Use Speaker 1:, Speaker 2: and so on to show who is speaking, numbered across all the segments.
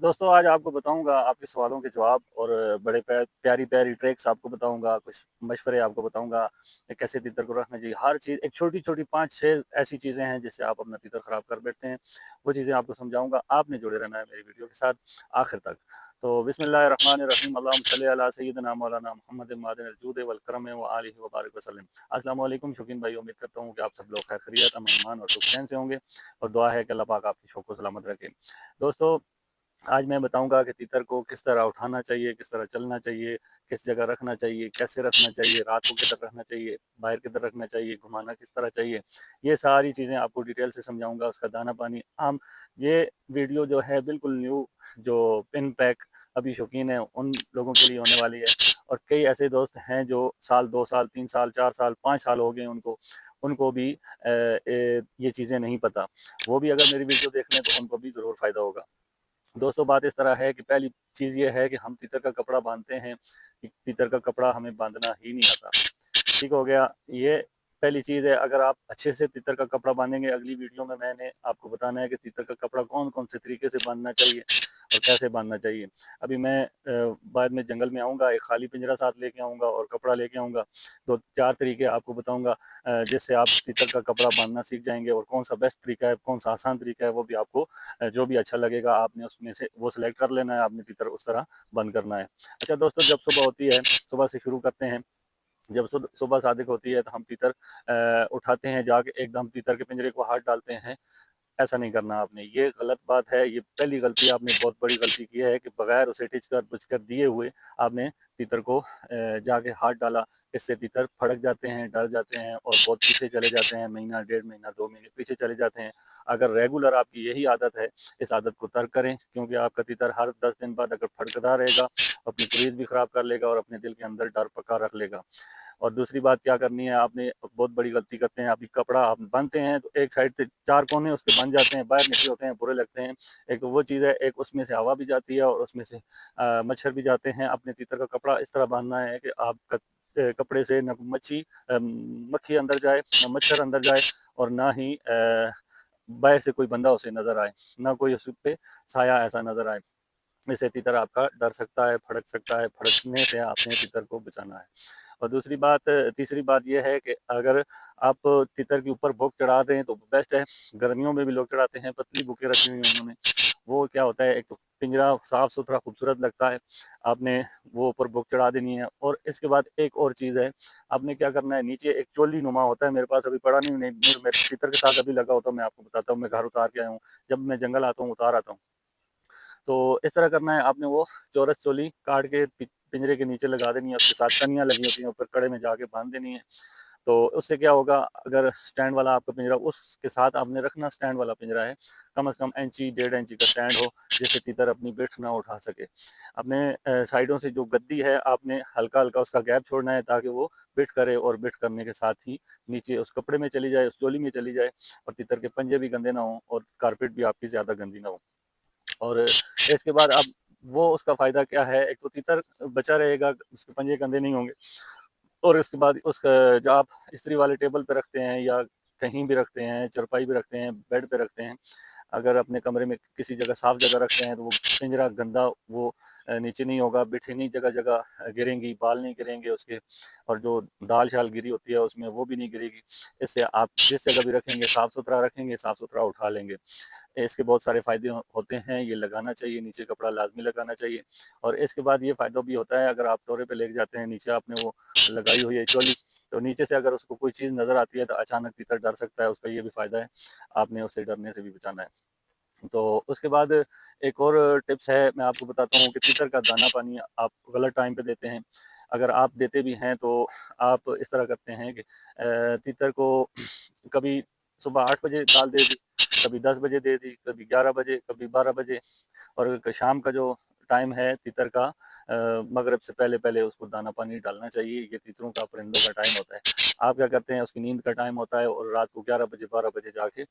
Speaker 1: दोस्तों आज आपको बताऊँगा आपके सवालों के जवाब और बड़े प्यारी-प्यारी ट्रिक्स आपको बताऊँगा, कुछ मशवरे आपको बताऊँगा कि कैसे तीतर को रखना चाहिए। हर चीज़ एक छोटी-छोटी 5-6 ऐसी चीज़ें हैं जिससे आप अपना तीतर ख़राब कर बैठते हैं, वो चीज़ें आपको समझाऊँगा। आपने जुड़े रहना है मेरी वीडियो के साथ आखिर तक। तो बिस्मिल्लाहिर्रहमानिर्रहीम, अल्लाहुम्मा सल्लि अला सय्यिदिना मौलाना मुहम्मद मादिनिल जूदि वल करम व आलिहि व बारिक वसल्लम। अस्सलामु अलैकुम शौकीन भाई, उम्मीद करता हूँ कि आप सब लोग खैर खैरियत, अमन, ईमान और सुख चैन से होंगे और दुआ है कि अल्लाह पाक आपकी शौक को सलामत रखे। दोस्तों आज मैं बताऊँगा कि तीतर को किस तरह उठाना चाहिए, किस तरह चलना चाहिए, किस जगह रखना चाहिए, कैसे रखना चाहिए, रात को किधर रखना चाहिए, बाहर किधर रखना चाहिए, घुमाना किस तरह चाहिए। ये सारी चीज़ें आपको डिटेल से समझाऊँगा, उसका दाना-पानी ये वीडियो जो है बिल्कुल न्यू जो पिन पैक अभी शौकीन हैं, उन लोगों के लिए होने वाली है और कई ऐसे दोस्त हैं जो साल, 2 साल, 3 साल, 4 साल, 5 साल हो गए उनको, उनको भी ये चीज़ें नहीं पता। वो भी अगर मेरी वीडियो देख लें तो उनको भी ज़रूर फ़ायदा होगा। दोस्तों बात इस तरह है कि पहली चीज़ ये है कि हम तीतर का कपड़ा बांधते हैं कि तीतर का कपड़ा हमें बांधना ही नहीं आता। ठीक हो गया, ये पहली चीज़ है। अगर आप अच्छे से तीतर का कपड़ा बांधेंगे, अगली वीडियो में मैंने आपको बताना है कि तीतर का कपड़ा कौन-कौन से तरीके से बांधना चाहिए और कैसे बांधना चाहिए। अभी मैं बाद में जंगल में आऊँगा, एक खाली पिंजरा साथ लेके आऊँगा और कपड़ा लेके आऊँगा। तो 4 तरीके आपको बताऊँगा जिससे आप तीतर का कपड़ा बांधना सीख जाएँगे और कौन-सा बेस्ट तरीका है, कौन-सा आसान तरीका है, वो भी आपको जो भी अच्छा लगेगा आपने उसमें से वो सिलेक्ट कर लेना है, आपने तीतर उस तरह बंद करना है। अच्छा दोस्तों, जब सुबह होती है, सुबह से शुरू करते हैं। जब सुबह सादिक होती है तो हम तीतर उठाते हैं, जाके एकदम तीतर के पिंजरे को हाथ डालते हैं। ऐसा नहीं करना आपने, ये गलत बात है, ये पहली गलती आपने बहुत बड़ी गलती की है कि बगैर उसे टिच कर दिए हुए आपने तीतर को जाके हाथ डाला। इससे तीतर फड़क जाते हैं, डर जाते हैं और बहुत पीछे चले जाते हैं, महीना, डेढ़ महीना, 2 महीने पीछे चले जाते हैं। अगर रेगुलर आपकी यही आदत है, इस आदत को तर्क करें, क्योंकि आपका तीतर हर 10 दिन बाद अगर फड़कता रहेगा, अपनी क्रीज़ भी खराब कर लेगा और अपने दिल के अंदर डर पक्का रख लेगा। और दूसरी बात क्या करनी है आपने, बहुत बड़ी गलती करते हैं, अभी कपड़ा आप बांधते हैं तो एक साइड से 4 कोने उसके बन जाते हैं, बाहर निकले होते हैं, बुरे लगते हैं। एक तो वो चीज़ है, एक उसमें से हवा भी जाती है और उसमें से मच्छर भी जाते हैं। अपने तीतर का कपड़ा इस तरह बांधना है कि आपका कपड़े से ना मक्खी अंदर जाए, ना मच्छर अंदर जाए और ना ही बाहर से कोई बंदा उसे नज़र आए, ना कोई उस पे साया ऐसा नज़र आए। इससे तीतर आपका डर सकता है, फड़क सकता है, फड़कने से आपने तीतर को बचाना है। और तीसरी बात ये है कि अगर आप तीतर के ऊपर भोग चढ़ा दें तो बेस्ट है। गर्मियों में भी लोग चढ़ाते हैं, पतली भूकें रखी हुई हैं उन्होंने। वो क्या होता है, एक तो पिंजरा साफ-सुथरा खूबसूरत लगता है, आपने वो ऊपर भोग चढ़ा देनी है। और इसके बाद एक और चीज़ है, आपने क्या करना है, नीचे एक चोली नुमा होता है, मेरे पास अभी पड़ा नहीं मेरे तीतर के साथ अभी लगा होता है, मैं आपको बताता हूँ, मैं घर उतार के आया हूँ। जब मैं जंगल आता हूँ, उतार आता हूँ। तो इस तरह करना है आपने, वो चौरस चोली काट के पिंजरे के नीचे लगा देनी है, उसके साथ कनियाँ लगी होती हैं, ऊपर कड़े में जाके बांध देनी है। तो उससे क्या होगा, अगर स्टैंड वाला आपका पिंजरा, उसके साथ आपने रखना स्टैंड वाला पिंजरा है, कम से कम इंची 1.5 इंची का स्टैंड हो, जिससे तीतर अपनी बिठ ना उठा सके। अपने साइडों से जो गद्दी है, आपने हल्का हल्का उसका गैप छोड़ना है ताकि वो बिठ करे और बिठ करने के साथ ही नीचे उस कपड़े में चली जाए, उस चोली में चली जाए और तीतर के पंजे भी गंदे ना हों और कारपेट भी आपकी ज़्यादा गंदी ना हो। और इसके बाद अब वो उसका फ़ायदा क्या है, एक तो तीतर बचा रहेगा, उसके पंजे गंदे नहीं होंगे। और इसके बाद उसका जब आप इस्त्री वाले टेबल पे रखते हैं या कहीं भी रखते हैं, चारपाई पे रखते हैं, बेड पे रखते हैं, अगर अपने कमरे में किसी जगह साफ़ जगह रखते हैं तो वो पिंजरा गंदा वो नीचे नहीं होगा, बिठें नहीं जगह-जगह गिरेंगी, बाल नहीं गिरेंगे उसके और जो दाल-शाल गिरी होती है उसमें वो भी नहीं गिरेगी। इससे आप जिस जगह भी रखेंगे साफ़-सुथरा रखेंगे, साफ़-सुथरा उठा लेंगे। इसके बहुत सारे फ़ायदे होते हैं, ये लगाना चाहिए, नीचे कपड़ा लाज़मी लगाना चाहिए। और इसके बाद ये फ़ायदा भी होता है, अगर आप दौरे पे लेके जाते हैं, नीचे आपने वो लगाई हुई है चोली, तो नीचे से अगर उसको कोई चीज़ नज़र आती है तो अचानक तीतर डर सकता है, उसका ये भी फ़ायदा है, आपने उससे डरने से भी बचाना है। तो उसके बाद एक और टिप्स है, मैं आपको बताता हूँ कि तीतर का दाना-पानी आप गलत टाइम पे देते हैं। अगर आप देते भी हैं तो आप इस तरह करते हैं कि तीतर को कभी सुबह 8 बजे दाल दे दी, कभी 10 बजे दे दी, कभी 11 बजे, कभी 12 बजे और शाम का जो टाइम है तीतर का, मगरिब से पहले-पहले उसको दाना पानी डालना चाहिए। ये तीतरों का, परिंदों का टाइम होता है। आप क्या करते हैं, उसकी नींद का टाइम होता है और रात को 11 बजे 12 बजे जाके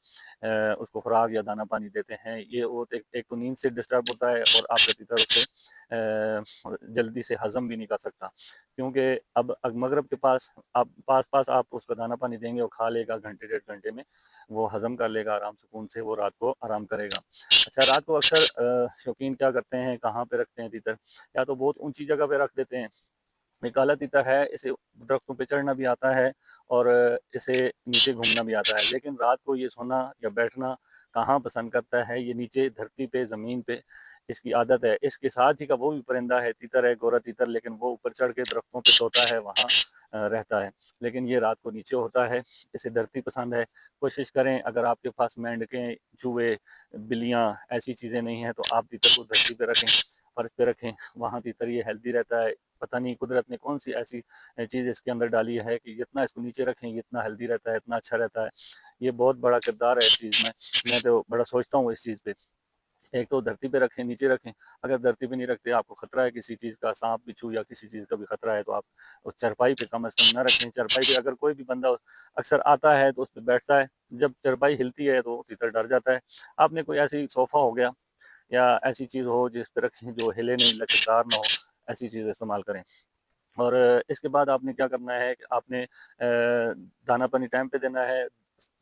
Speaker 1: उसको खुराक या दाना पानी देते हैं। ये वो एक एक तो नींद से डिस्टर्ब होता है और आपका तीतर उसे जल्दी से हज़म भी नहीं कर सकता, क्योंकि अब मगरिब के पास आप उसको दाना पानी देंगे, वो खा लेगा, घंटे डेढ़ घंटे में वो हज़म कर लेगा आराम सुकून से, वो रात को आराम करेगा। अच्छा, रात को अक्सर शौकीन क्या करते हैं, कहाँ पे रखते हैं तीतर, या तो बहुत ऊँची जगह पे रख देते हैं। एक काला तीतर है, इसे दरख्तों पे चढ़ना भी आता है और इसे नीचे घूमना भी आता है, लेकिन रात को ये सोना या बैठना कहाँ पसंद करता है, ये नीचे धरती पे, ज़मीन पे इसकी आदत है। इसके साथ ही का वो भी परिंदा है, तीतर है, गोरा तीतर, लेकिन वो ऊपर चढ़ के दरख्तों पे सोता है, वहाँ रहता है। लेकिन ये रात को नीचे होता है, इसे धरती पसंद है। कोशिश करें, अगर आपके पास मेंढकें, चूहे, बिल्लियाँ ऐसी चीज़ें नहीं हैं, तो आप तीतर को धरती पे रखें, फर्श पे रखें, वहाँ तीतर ये हेल्दी रहता है। पता नहीं कुदरत ने कौन सी ऐसी चीज़ इसके अंदर डाली है कि जितना इसको नीचे रखें ये इतना हेल्दी रहता है, इतना अच्छा रहता है। ये बहुत बड़ा किरदार है इस चीज़ में। मैं तो बड़ा सोचता हूँ इस चीज़ पे। एक तो धरती पे रखें, नीचे रखें। अगर धरती पे नहीं रखते, आपको खतरा है किसी चीज़ का, सांप बिच्छू या किसी चीज़ का भी खतरा है, तो आप उस चारपाई पे कम से कम ना रखें। चारपाई पे अगर कोई भी बंदा अक्सर आता है तो उस पे बैठता है, जब चारपाई हिलती है तो तीतर डर जाता है। आपने कोई ऐसी सोफ़ा हो गया या ऐसी चीज़ हो जिस पे रखें जो हिले नहीं, लचकदार ना हो, ऐसी चीज़ इस्तेमाल करें। और इसके बाद आपने क्या करना है कि आपने दाना पानी टाइम पे देना है।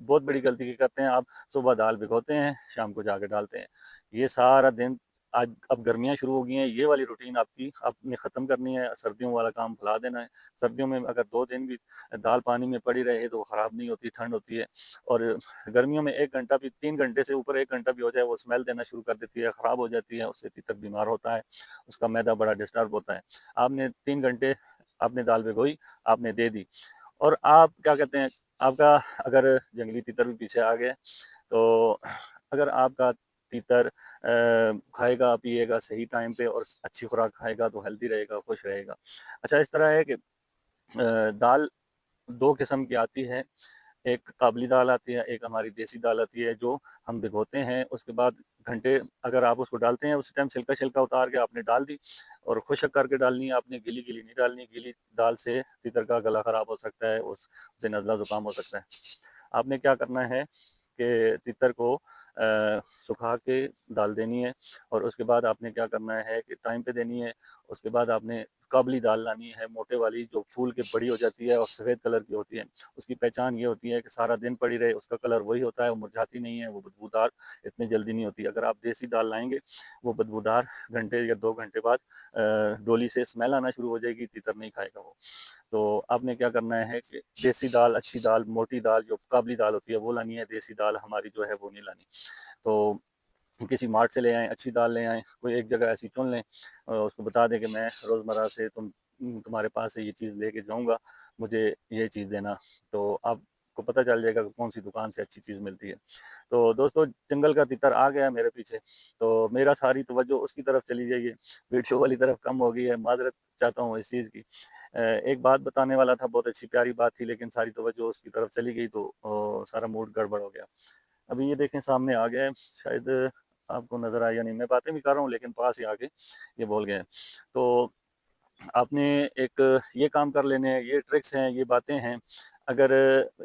Speaker 1: बहुत बड़ी गलती क्या करते हैं आप, सुबह दाल भिगोते हैं, शाम को जाके डालते हैं। ये सारा दिन, आज अब गर्मियाँ शुरू हो गई हैं, ये वाली रूटीन आपने ख़त्म करनी है, सर्दियों वाला काम भुला देना है। सर्दियों में अगर 2 दिन भी दाल पानी में पड़ी रहे तो वो ख़राब नहीं होती, ठंड होती है। और गर्मियों में 1 घंटा भी, 3 घंटे से ऊपर 1 घंटा भी हो जाए, वो स्मेल देना शुरू कर देती है, ख़राब हो जाती है, उससे तीतर बीमार होता है, उसका मैदा बड़ा डिस्टर्ब होता है। आपने 3 घंटे आपने दाल भिगोई, आपने दे दी, और आप क्या कहते हैं, आपका अगर जंगली तीतर भी पीछे आ गए, तो अगर आपका तीतर खाएगा, पिएगा सही टाइम पे और अच्छी खुराक खाएगा तो हेल्दी रहेगा, खुश रहेगा। अच्छा, इस तरह है कि दाल 2 किस्म की आती है। एक काबुली दाल आती है, एक हमारी देसी दाल आती है, जो हम भिगोते हैं, उसके बाद घंटे अगर आप उसको डालते हैं, उसी टाइम छिलका-छिलका उतार के आपने डाल दी और खुशक करके डालनी है आपने, गीली-गीली नहीं डालनी। गीली दाल से तीतर का गला खराब हो सकता है, उससे नज़ला ज़ुकाम हो सकता है। आपने क्या करना है कि तीतर को सुखा के दाल देनी है और उसके बाद आपने क्या करना है कि टाइम पे देनी है। उसके बाद आपने काबुली दाल लानी है, मोटे वाली, जो फूल के बड़ी हो जाती है और सफ़ेद कलर की होती है। उसकी पहचान ये होती है कि सारा दिन पड़ी रहे, उसका कलर वही होता है, वो मुरझाती नहीं है, वो बदबूदार इतनी जल्दी नहीं होती। अगर आप देसी दाल लाएँगे, वो बदबूदार घंटे या 2 घंटे बाद डोली से स्मेल आना शुरू हो जाएगी, तीतर नहीं खाएगा वो। तो आपने क्या करना है कि देसी दाल, अच्छी दाल, मोटी दाल, जो काबुली दाल होती है वो लानी है, देसी दाल हमारी जो है वो नहीं लानी। तो किसी मार्ट से ले आएँ, अच्छी दाल ले आएँ, कोई एक जगह ऐसी चुन लें, उसको बता दें कि मैं रोज़मर्रा से तुम्हारे पास से ये चीज़ लेके जाऊँगा, मुझे ये चीज़ देना। तो आपको पता चल जाएगा कि कौन-सी दुकान से अच्छी चीज़ मिलती है। तो दोस्तों, जंगल का तीतर आ गया है मेरे पीछे, तो मेरा सारी तवज्जो उसकी तरफ चली गई है, वीडियो वाली तरफ कम हो गई है, माज़रत चाहता हूँ इस चीज़ की। एक बात बताने वाला था, बहुत अच्छी प्यारी बात थी, लेकिन सारी तवज्जो उसकी तरफ चली गई तो सारा मूड गड़बड़ हो गया। अभी ये देखें सामने आ गया है, शायद आपको नज़र आया नहीं, मैं बातें भी कर रहा हूँ लेकिन पास ही आके ये बोल गए हैं। तो आपने एक ये काम कर लेने हैं, ये ट्रिक्स हैं, ये बातें हैं। अगर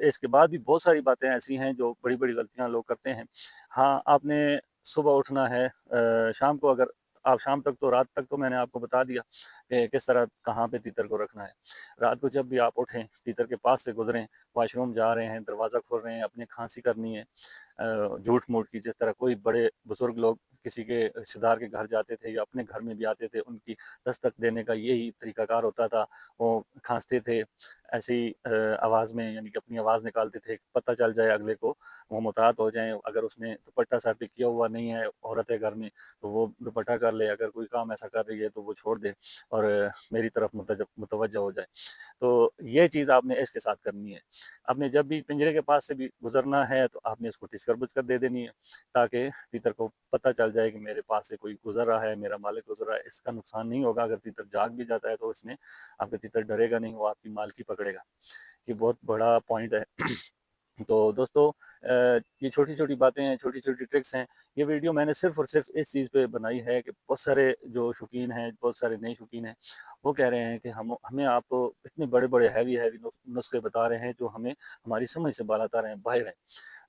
Speaker 1: इसके बाद भी बहुत सारी बातें ऐसी हैं जो बड़ी-बड़ी गलतियाँ लोग करते हैं। हाँ, आपने सुबह उठना है, शाम को अगर आप शाम तक, तो रात तक तो मैंने आपको बता दिया कि किस तरह कहाँ पे तीतर को रखना है। रात को जब भी आप उठें, तीतर के पास से गुज़रें, वॉशरूम जा रहे हैं, दरवाज़ा खोल रहे हैं, अपने खाँसी करनी है, झूठ-मूठ की, जिस तरह कोई बड़े बुज़ुर्ग लोग किसी के रिश्तेदार के घर जाते थे या अपने घर में भी आते थे, उनकी दस्तक देने का यही तरीक़ाकार होता था। वो खाँसते थे, ऐसे ही आवाज़ में, यानी कि अपनी आवाज़ निकालते थे, पता चल जाए अगले को, वो मुहतात हो जाएँ। अगर उसने दुपट्टा सर पे किया हुआ नहीं है, औरत है घर में, तो वो दुपट्टा कर ले, अगर कोई काम ऐसा कर रही है तो वो छोड़ दे और मेरी तरफ मुतवज्जह हो जाए। तो ये चीज़ आपने इसके साथ करनी है। आपने जब भी पिंजरे के पास से भी गुज़रना है, तो आपने इसको टिचकर-बुझ कर दे देनी है, ताकि तीतर को पता चल जाए कि मेरे पास से कोई गुज़र रहा है, मेरा मालिक गुज़र रहा है। इसका नुकसान नहीं होगा, अगर तीतर जाग भी जाता है तो इसमें आपका तीतर डरेगा नहीं, वो आपकी मालकी पकड़ेगा। ये बहुत बड़ा पॉइंट है। तो दोस्तों ये छोटी-छोटी बातें हैं, छोटी-छोटी ट्रिक्स हैं। ये वीडियो मैंने सिर्फ़ और सिर्फ़ इस चीज़ पे बनाई है कि बहुत सारे जो शौकीन हैं, बहुत सारे नए शौकीन हैं, वो कह रहे हैं कि हमें आप इतने बड़े-बड़े हैवी-हैवी नुस्खे बता रहे हैं जो हमें हमारी समझ से बालातर हैं, बाहिर हैं।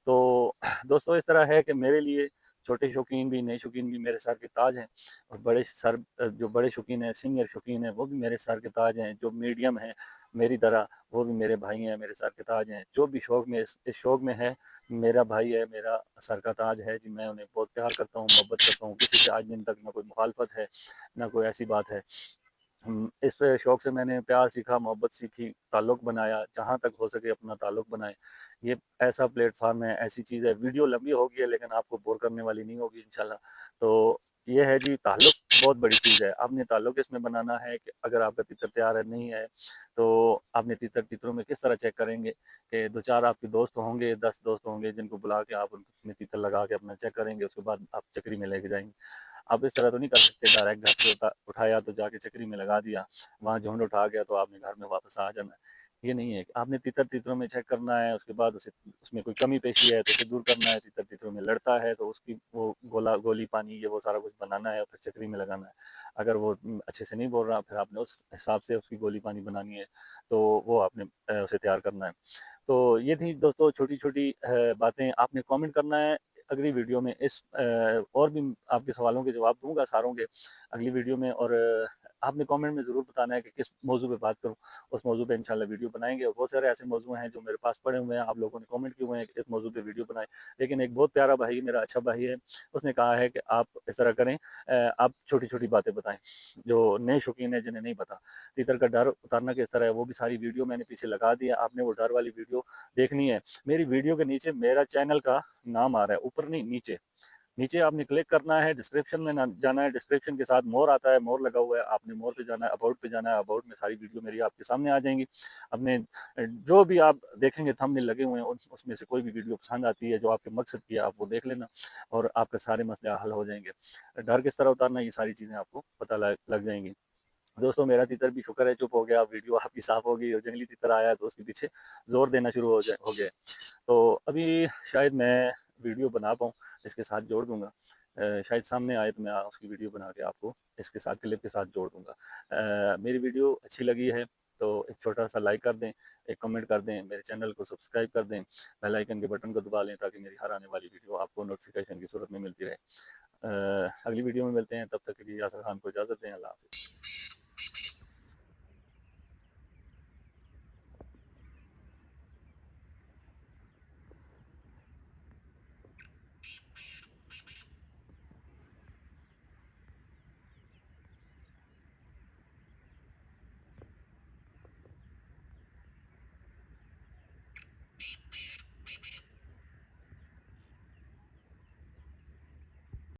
Speaker 1: तो दोस्तों इस तरह है कि मेरे लिए छोटे शौकीन भी, नए शौकीन भी मेरे सर के ताज हैं और जो बड़े शौकीन हैं, सीनियर शौकीन हैं, वो भी मेरे सर के ताज हैं। जो मीडियम हैं मेरी तरह, वो भी मेरे भाई हैं, मेरे सर के ताज हैं। जो भी शौक में इस शौक में है, मेरा भाई है, मेरा सर का ताज है जी। मैं उन्हें बहुत प्यार करता हूँ, मोहब्बत करता हूँ। किसी से आज दिन तक ना कोई मुखालफत है, ना कोई ऐसी बात है। इस शौक से मैंने प्यार सीखा, मोहब्बत सीखी, ताल्लुक़ बनाया, जहाँ तक हो सके अपना ताल्लुक़ बनाएँ। ये ऐसा प्लेटफ़ॉर्म है, ऐसी चीज़ है, वीडियो लंबी होगी है लेकिन आपको बोर करने वाली नहीं होगी इंशाल्लाह। तो ये है जी ताल्लुक़ बहुत बड़ी चीज़ है। आपने ताल्लुक़ इसमें बनाना है कि अगर आपका तीतर तैयार है नहीं है, तो आपने तीतरों में किस तरह चेक करेंगे कि 2-4 आपके दोस्त होंगे, 10 दोस्त होंगे जिनको बुला के आप उनमें तीतर लगा के अपना चेक करेंगे, उसके बाद आप चक्री में लेके जाएँगे। आप इस तरह तो नहीं कर सकते डायरेक्ट घर से उठाया तो जाके चक्री में लगा दिया, वहाँ झुंड उठा गया तो आपने घर में वापस आ जाना है। ये नहीं है, आपने तीतरों में चेक करना है, उसके बाद उसमें कोई कमी पेशी है तो उसे दूर करना है, तीतरों में लड़ता है तो उसकी वो गोली पानी ये वो सारा कुछ बनाना है और फिर चक्री में लगाना है। अगर वो अच्छे से नहीं बोल रहा फिर आपने उस हिसाब से उसकी गोली पानी बनानी है, तो वो आपने उसे तैयार करना है। तो ये थी दोस्तों छोटी-छोटी बातें। आपने कमेंट करना है अगली वीडियो में और भी आपके सवालों के जवाब दूँगा सारों के अगली वीडियो में और आपने कमेंट में ज़रूर बताना है कि किस मौजू पे बात करूँ। उस मौजू पे इंशाल्लाह वीडियो बनाएँगे और बहुत सारे ऐसे मौजू हैं जो मेरे पास पड़े हुए हैं, आप लोगों ने कमेंट किए हुए हैं कि इस मौजू पे वीडियो बनाएँ। लेकिन एक बहुत प्यारा भाई मेरा अच्छा भाई है, उसने कहा है कि आप इस तरह करें आप छोटी-छोटी बातें बताएँ, जो नए शौकीन हैं जिन्हें नहीं पता। तीतर का डर उतारना किस तरह है वो भी सारी वीडियो मैंने पीछे लगा दी है, आपने वो डर वाली वीडियो देखनी है। मेरी वीडियो के नीचे मेरा चैनल का नाम आ रहा है, ऊपर नहीं नीचे। नीचे आपने क्लिक करना है, डिस्क्रिप्शन में ना जाना है, डिस्क्रिप्शन के साथ मोर आता है, मोर लगा हुआ है, आपने मोर पे जाना है, अबाउट पे जाना है, अबाउट में सारी वीडियो मेरी आपके सामने आ जाएँगी। अपने जो भी आप देखेंगे थंबनेल लगे हुए हैं, उसमें से कोई भी वीडियो पसंद आती है, जो आपके मकसद की है, आप वो देख लेना और आपके सारे मसले हल हो जाएँगे। डर किस तरह उतारना, ये सारी चीज़ें आपको पता लग जाएँगी। दोस्तों मेरा तीतर भी शुक्र है चुप हो गया, वीडियो आपकी साफ़ हो गई और जंगली तीतर आया है तो उसके पीछे ज़ोर देना शुरू हो गया। तो अभी शायद मैं वीडियो बना पाऊँ, इसके साथ जोड़ दूँगा। शायद सामने आए तो मैं उसकी वीडियो बना के आपको इसके साथ क्लिप के साथ जोड़ दूँगा। मेरी वीडियो अच्छी लगी है तो एक छोटा-सा लाइक कर दें, एक कमेंट कर दें, मेरे चैनल को सब्सक्राइब कर दें, बेल आइकन के बटन को दबा लें ताकि मेरी हर आने वाली वीडियो आपको नोटिफ़िकेशन की सूरत में मिलती रहे। अगली वीडियो में मिलते हैं, तब तक के लिए यासर खान को इजाज़त दें। अल्लाह हाफ़िज़।